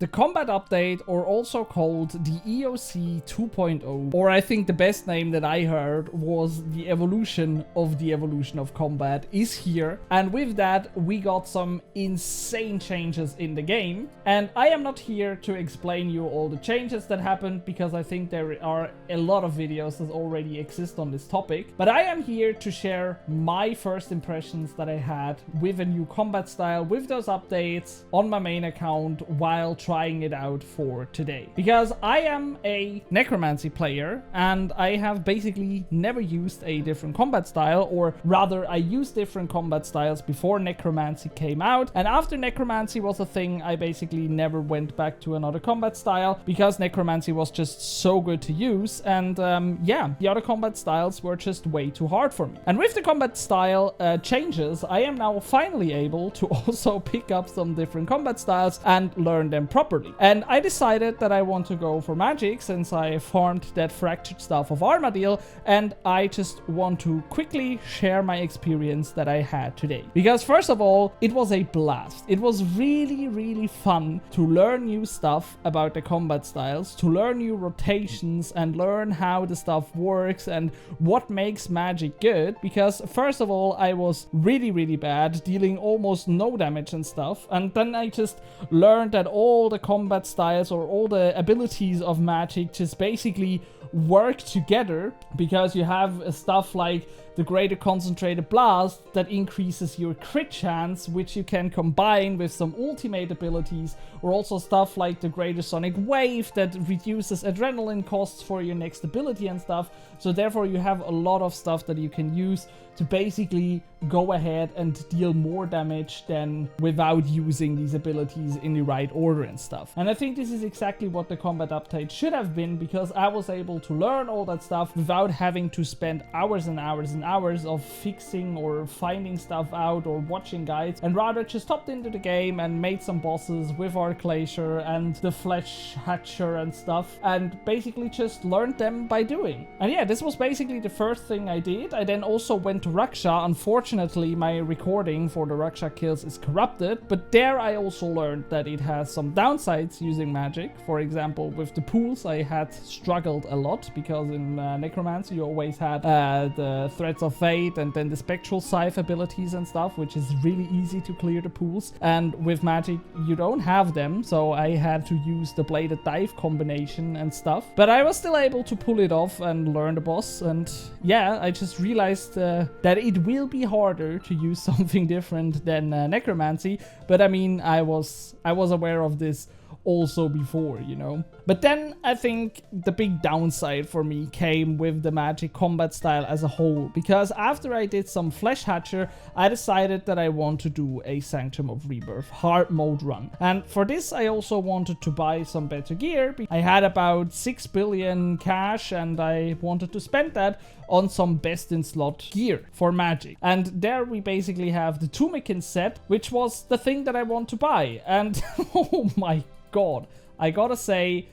The combat update, or also called the EOC 2.0, or I think the best name that I heard was the evolution of combat, is here. And with that, we got some insane changes in the game. And I am not here to explain you all the changes that happened, because I think there are a lot of videos that already exist on this topic. But I am here to share my first impressions that I had with a new combat style, with those updates on my main account while trying it out for today. Because I am a Necromancy player and I have basically never used a different combat style, or rather I used different combat styles before Necromancy came out, and after Necromancy was a thing, I basically never went back to another combat style because Necromancy was just so good to use. And yeah, the other combat styles were just way too hard for me. And with the combat style changes, I am now finally able to also pick up some different combat styles and learn them properly. And I decided that I want to go for magic since I farmed that fractured staff of Armadil, and I just want to quickly share my experience that I had today. Because first of all, it was a blast. It was really fun to learn new stuff about the combat styles, to learn new rotations and learn how the stuff works and what makes magic good. Because first of all, I was really bad, dealing almost no damage and stuff, and then I just learned that all the combat styles or all the abilities of magic just basically work together, because you have stuff like the greater concentrated blast that increases your crit chance, which you can combine with some ultimate abilities, or also stuff like the greater sonic wave that reduces adrenaline costs for your next ability and stuff. So therefore you have a lot of stuff that you can use to basically go ahead and deal more damage than without using these abilities in the right order and stuff. And I think this is exactly what the combat update should have been, because I was able to learn all that stuff without having to spend hours and hours of fixing or finding stuff out or watching guides, and rather just hopped into the game and made some bosses with our glacier and the flesh hatcher and stuff, and basically just learned them by doing. And yeah, this was basically the first thing I did. I then also went to Raksha. Unfortunately, my recording for the Raksha kills is corrupted, but there I also learned that it has some downsides using magic. For example, with the pools, I had struggled a lot, because in Necromancy you always had the Threads of Fate and then the Spectral Scythe abilities and stuff, which is really easy to clear the pools. And with magic, you don't have them, so I had to use the Bladed Dive combination and stuff. But I was still able to pull it off and learn the boss, and yeah, I just realized that it will be harder to use something different than Necromancy. But I mean, I was aware of this also before, you know. But then I think the big downside for me came with the magic combat style as a whole, because after I did some Flesh Hatcher, I decided that I want to do a Sanctum of Rebirth hard mode run. And for this I also wanted to buy some better gear. I had about 6 billion cash and I wanted to spend that on some best in slot gear for magic. And there we basically have the Tumikin set, which was the thing that I want to buy. And oh my god, I gotta say,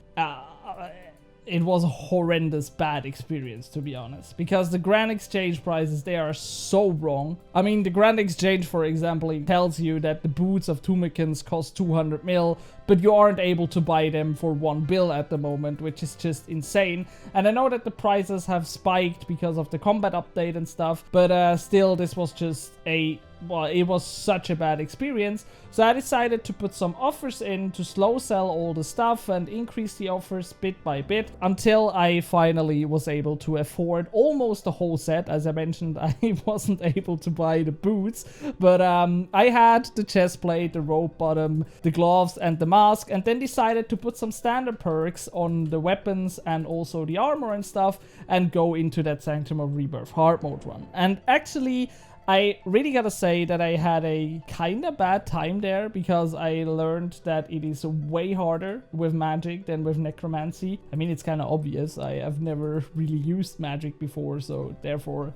it was a horrendous bad experience, to be honest, because the Grand Exchange prices, they are so wrong. I mean, the Grand Exchange, for example, it tells you that the boots of Tumikins cost 200 mil, but you aren't able to buy them for 1 bill at the moment, which is just insane. And I know that the prices have spiked because of the combat update and stuff, but still, this was just well, it was such a bad experience. So I decided to put some offers in to slow sell all the stuff and increase the offers bit by bit until I finally was able to afford almost the whole set. As I mentioned, I wasn't able to buy the boots, but I had the chest plate, the rope bottom, the gloves and the mask, and then decided to put some standard perks on the weapons and also the armor and stuff, and go into that Sanctum of Rebirth hard mode run. And actually, I really gotta say that I had a kinda bad time there, because I learned that it is way harder with magic than with necromancy. I mean, it's kinda obvious. I have never really used magic before, so therefore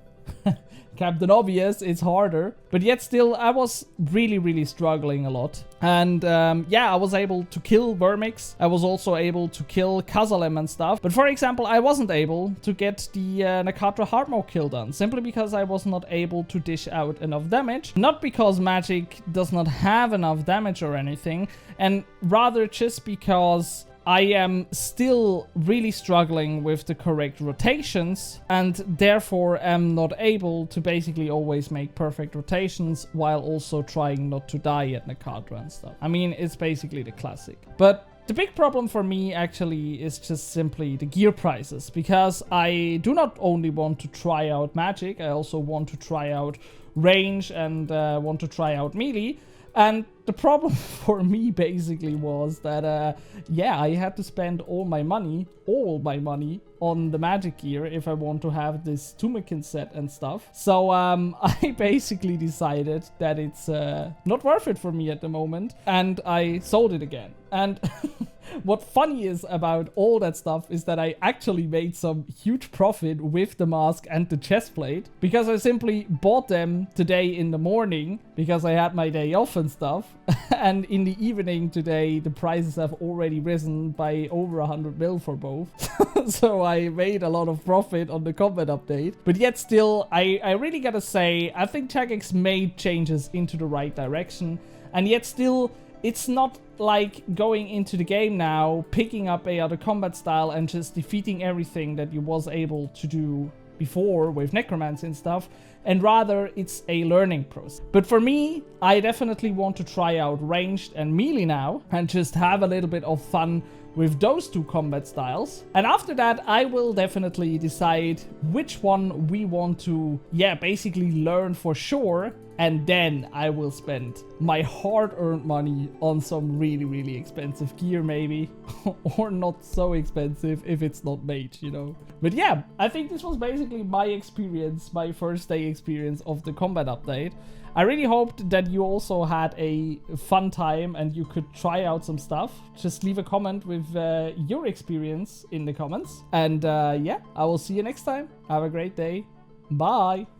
Captain Obvious, it's harder. But yet still, I was really struggling a lot. And yeah, I was able to kill Vermix. I was also able to kill Kazalem and stuff. But for example, I wasn't able to get the Nakatra Hard Mode kill done. Simply because I was not able to dish out enough damage. Not because magic does not have enough damage or anything. And rather just because I am still really struggling with the correct rotations and therefore am not able to basically always make perfect rotations while also trying not to die at Nakatra and stuff. I mean, it's basically the classic. But the big problem for me actually is just simply the gear prices, because I do not only want to try out magic, I also want to try out range and want to try out melee. And the problem for me basically was that, yeah, I had to spend all my money on the magic gear if I want to have this Tumekin set and stuff. So I basically decided that it's not worth it for me at the moment, and I sold it again. And what funny is about all that stuff is that I actually made some huge profit with the mask and the chest plate, because I simply bought them today in the morning because I had my day off and stuff. And in the evening today, the prices have already risen by over 100 mil for both. So I made a lot of profit on the combat update. But yet still, I really gotta say, I think Jagex made changes into the right direction. And yet still, it's not like going into the game now, picking up a other combat style and just defeating everything that you was able to do before with Necromancy and stuff, and rather it's a learning process. But for me, I definitely want to try out ranged and melee now and just have a little bit of fun with those two combat styles. And after that, I will definitely decide which one we want to, yeah, basically learn for sure. And then I will spend my hard-earned money on some really expensive gear maybe. Or not so expensive if it's not mage, you know. But yeah, I think this was basically my experience, my first day experience of the combat update. I really hoped that you also had a fun time and you could try out some stuff. Just leave a comment with your experience in the comments. And yeah, I will see you next time. Have a great day. Bye.